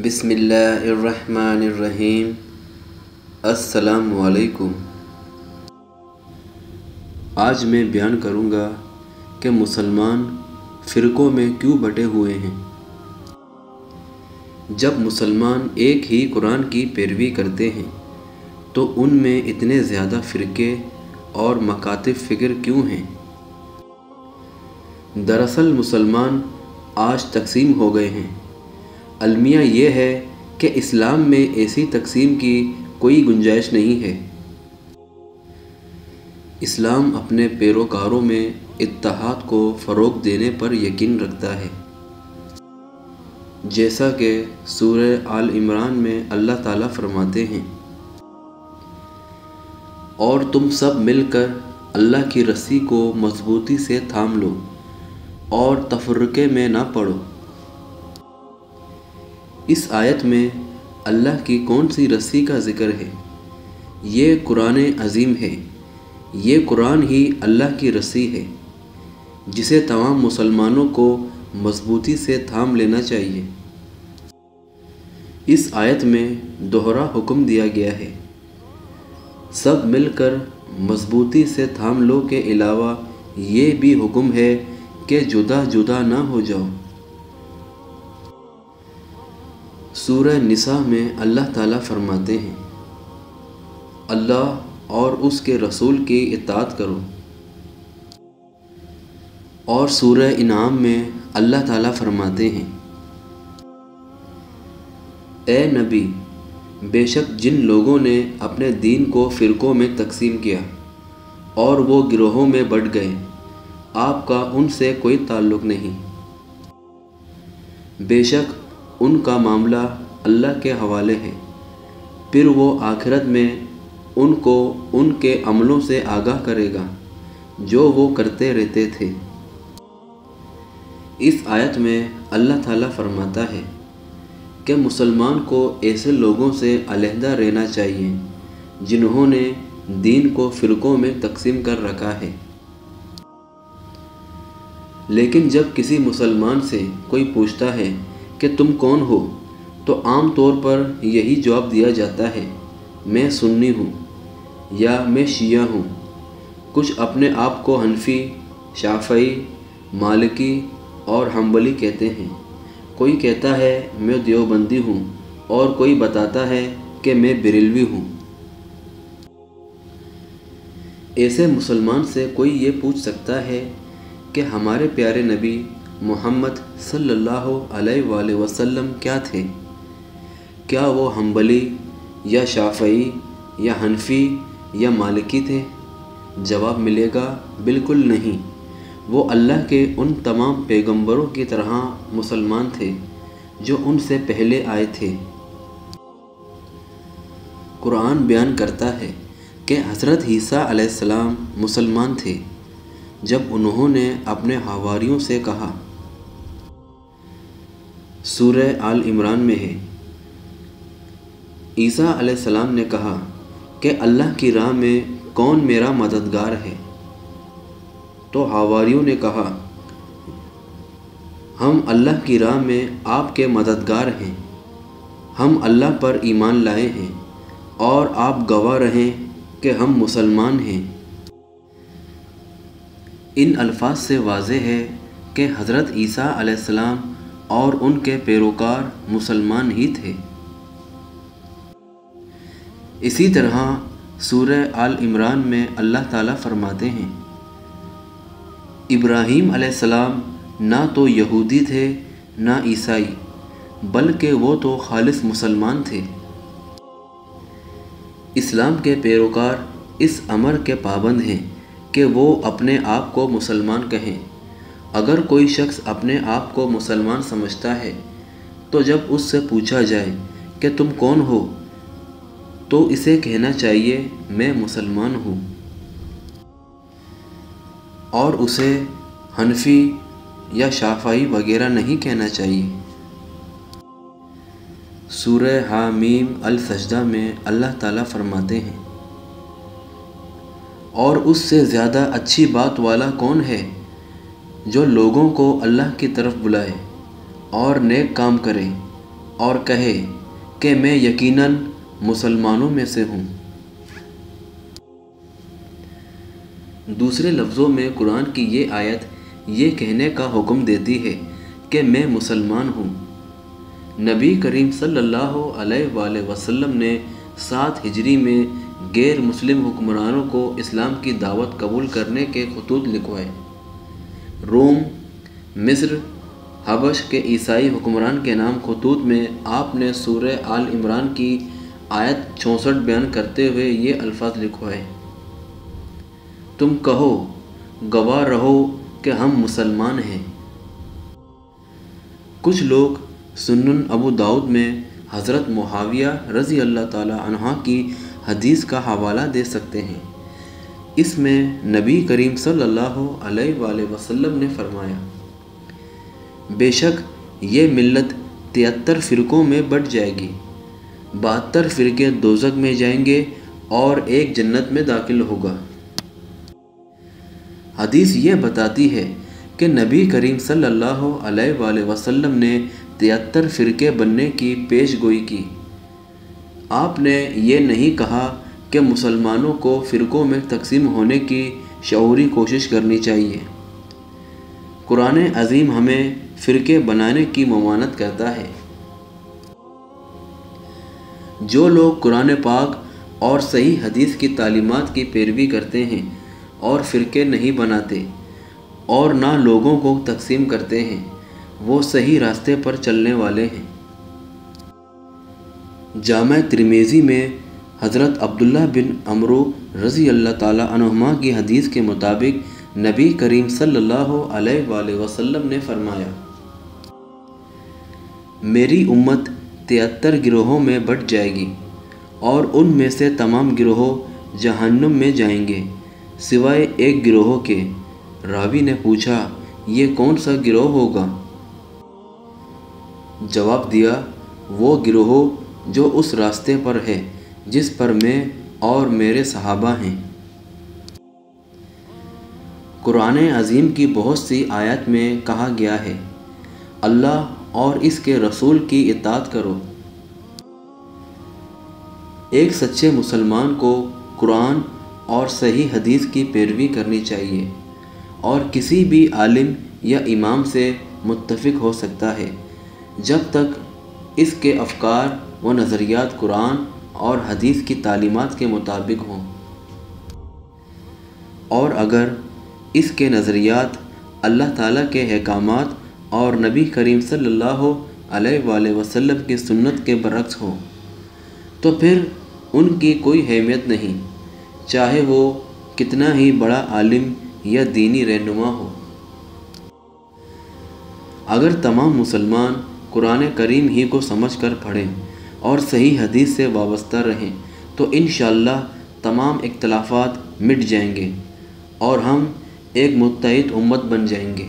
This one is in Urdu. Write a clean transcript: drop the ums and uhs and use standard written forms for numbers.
بسم اللہ الرحمن الرحیم۔ السلام علیکم۔ آج میں بیان کروں گا کہ مسلمان فرقوں میں کیوں بٹے ہوئے ہیں۔ جب مسلمان ایک ہی قرآن کی پیروی کرتے ہیں تو ان میں اتنے زیادہ فرقے اور مکاتب فکر کیوں ہیں؟ دراصل مسلمان آج تقسیم ہو گئے ہیں۔ المیہ یہ ہے کہ اسلام میں ایسی تقسیم کی کوئی گنجائش نہیں ہے۔ اسلام اپنے پیروکاروں میں اتحاد کو فروغ دینے پر یقین رکھتا ہے، جیسا کہ سورہ آل عمران میں اللہ تعالیٰ فرماتے ہیں، اور تم سب مل کر اللہ کی رسی کو مضبوطی سے تھام لو اور تفرقے میں نہ پڑو۔ اس آیت میں اللہ کی کون سی رسی کا ذکر ہے؟ یہ قرآن عظیم ہے۔ یہ قرآن ہی اللہ کی رسی ہے جسے تمام مسلمانوں کو مضبوطی سے تھام لینا چاہیے۔ اس آیت میں دوہرا حکم دیا گیا ہے، سب مل کر مضبوطی سے تھام لو کے علاوہ یہ بھی حکم ہے کہ جدا جدا نہ ہو جاؤ۔ سورہ نساء میں اللہ تعالیٰ فرماتے ہیں، اللہ اور اس کے رسول کی اطاعت کرو۔ اور سورہ انعام میں اللہ تعالیٰ فرماتے ہیں، اے نبی، بے شک جن لوگوں نے اپنے دین کو فرقوں میں تقسیم کیا اور وہ گروہوں میں بٹ گئے، آپ کا ان سے کوئی تعلق نہیں۔ بے شک ان کا معاملہ اللہ کے حوالے ہے، پھر وہ آخرت میں ان کو ان کے عملوں سے آگاہ کرے گا جو وہ کرتے رہتے تھے۔ اس آیت میں اللہ تعالیٰ فرماتا ہے کہ مسلمان کو ایسے لوگوں سے علیحدہ رہنا چاہیے جنہوں نے دین کو فرقوں میں تقسیم کر رکھا ہے۔ لیکن جب کسی مسلمان سے کوئی پوچھتا ہے کہ تم کون ہو تو عام طور پر یہی جواب دیا جاتا ہے، میں سنی ہوں یا میں شیعہ ہوں۔ کچھ اپنے آپ کو حنفی، شافعی، مالکی اور حنبلی کہتے ہیں۔ کوئی کہتا ہے میں دیوبندی ہوں اور کوئی بتاتا ہے کہ میں بریلوی ہوں۔ ایسے مسلمان سے کوئی یہ پوچھ سکتا ہے کہ ہمارے پیارے نبی محمد صلی اللہ علیہ وآلہ وسلم کیا تھے؟ کیا وہ حنبلی یا شافعی یا حنفی یا مالکی تھے؟ جواب ملے گا بالکل نہیں، وہ اللہ کے ان تمام پیغمبروں کی طرح مسلمان تھے جو ان سے پہلے آئے تھے۔ قرآن بیان کرتا ہے کہ حضرت عیسیٰ علیہ السلام مسلمان تھے جب انہوں نے اپنے حواریوں سے کہا۔ سورہ آل عمران میں ہے، عیسیٰ علیہ السلام نے کہا کہ اللہ کی راہ میں کون میرا مددگار ہے؟ تو حواریوں نے کہا، ہم اللہ کی راہ میں آپ کے مددگار ہیں، ہم اللہ پر ایمان لائے ہیں اور آپ گواہ رہیں کہ ہم مسلمان ہیں۔ ان الفاظ سے واضح ہے کہ حضرت عیسیٰ علیہ السلام اور ان کے پیروکار مسلمان ہی تھے۔ اسی طرح سورہ آل عمران میں اللہ تعالیٰ فرماتے ہیں، ابراہیم علیہ السلام نہ تو یہودی تھے نہ عیسائی، بلکہ وہ تو خالص مسلمان تھے۔ اسلام کے پیروکار اس امر کے پابند ہیں کہ وہ اپنے آپ کو مسلمان کہیں۔ اگر کوئی شخص اپنے آپ کو مسلمان سمجھتا ہے تو جب اس سے پوچھا جائے کہ تم کون ہو تو اسے کہنا چاہیے میں مسلمان ہوں، اور اسے حنفی یا شافعی وغیرہ نہیں کہنا چاہیے۔ سورہ حامیم السجدہ میں اللہ تعالیٰ فرماتے ہیں، اور اس سے زیادہ اچھی بات والا کون ہے جو لوگوں کو اللہ کی طرف بلائے اور نیک کام کرے اور کہے کہ میں یقیناً مسلمانوں میں سے ہوں۔ دوسرے لفظوں میں قرآن کی یہ آیت یہ کہنے کا حکم دیتی ہے کہ میں مسلمان ہوں۔ نبی کریم صلی اللہ علیہ وآلہ وسلم نے 7 ہجری میں غیر مسلم حکمرانوں کو اسلام کی دعوت قبول کرنے کے خطوط لکھوائے۔ روم، مصر، حبش کے عیسائی حکمران کے نام خطوط میں آپ نے سورہ آل عمران کی آیت 64 بیان کرتے ہوئے یہ الفاظ لکھوائے: تم کہو، گواہ رہو کہ ہم مسلمان ہیں۔ کچھ لوگ سنن ابو داؤد میں حضرت معاویہ رضی اللہ تعالی عنہ کی حدیث کا حوالہ دے سکتے ہیں۔ اس میں نبی کریم صلی اللہ علیہ وآلہ وسلم نے فرمایا: بے شک یہ ملت 73 فرقوں میں بٹ جائے گی، 72 فرقے دوزخ میں جائیں گے اور ایک جنت میں داخل ہوگا۔ حدیث یہ بتاتی ہے کہ نبی کریم صلی اللہ علیہ وآلہ وسلم نے 73 فرقے بننے کی پیش گوئی کی۔ آپ نے یہ نہیں کہا کہ مسلمانوں کو فرقوں میں تقسیم ہونے کی شعوری کوشش کرنی چاہیے۔ قرآن عظیم ہمیں فرقے بنانے کی ممانعت کرتا ہے۔ جو لوگ قرآن پاک اور صحیح حدیث کی تعلیمات کی پیروی کرتے ہیں اور فرقے نہیں بناتے اور نہ لوگوں کو تقسیم کرتے ہیں، وہ صحیح راستے پر چلنے والے ہیں۔ جامع ترمذی میں حضرت عبداللہ بن عمرو رضی اللہ تعالی عنہما کی حدیث کے مطابق نبی کریم صلی اللہ علیہ وآلہ وسلم نے فرمایا: میری امت 73 گروہوں میں بٹ جائے گی اور ان میں سے تمام گروہ جہنم میں جائیں گے سوائے ایک گروہ کے۔ راوی نے پوچھا: یہ کون سا گروہ ہوگا؟ جواب دیا: وہ گروہ جو اس راستے پر ہے جس پر میں اور میرے صحابہ ہیں۔ قرآن عظیم کی بہت سی آیات میں کہا گیا ہے: اللہ اور اس کے رسول کی اطاعت کرو۔ ایک سچے مسلمان کو قرآن اور صحیح حدیث کی پیروی کرنی چاہیے اور کسی بھی عالم یا امام سے متفق ہو سکتا ہے جب تک اس کے افکار و نظریات قرآن اور حدیث کی تعلیمات کے مطابق ہوں، اور اگر اس کے نظریات اللہ تعالیٰ کے احکامات اور نبی کریم صلی اللہ علیہ وآلہ وسلم کی سنت کے برعکس ہو تو پھر ان کی کوئی اہمیت نہیں، چاہے وہ کتنا ہی بڑا عالم یا دینی رہنما ہو۔ اگر تمام مسلمان قرآن کریم ہی کو سمجھ کر پڑھیں اور صحیح حدیث سے وابستہ رہیں تو انشاءاللہ تمام اختلافات مٹ جائیں گے اور ہم ایک متحد امت بن جائیں گے۔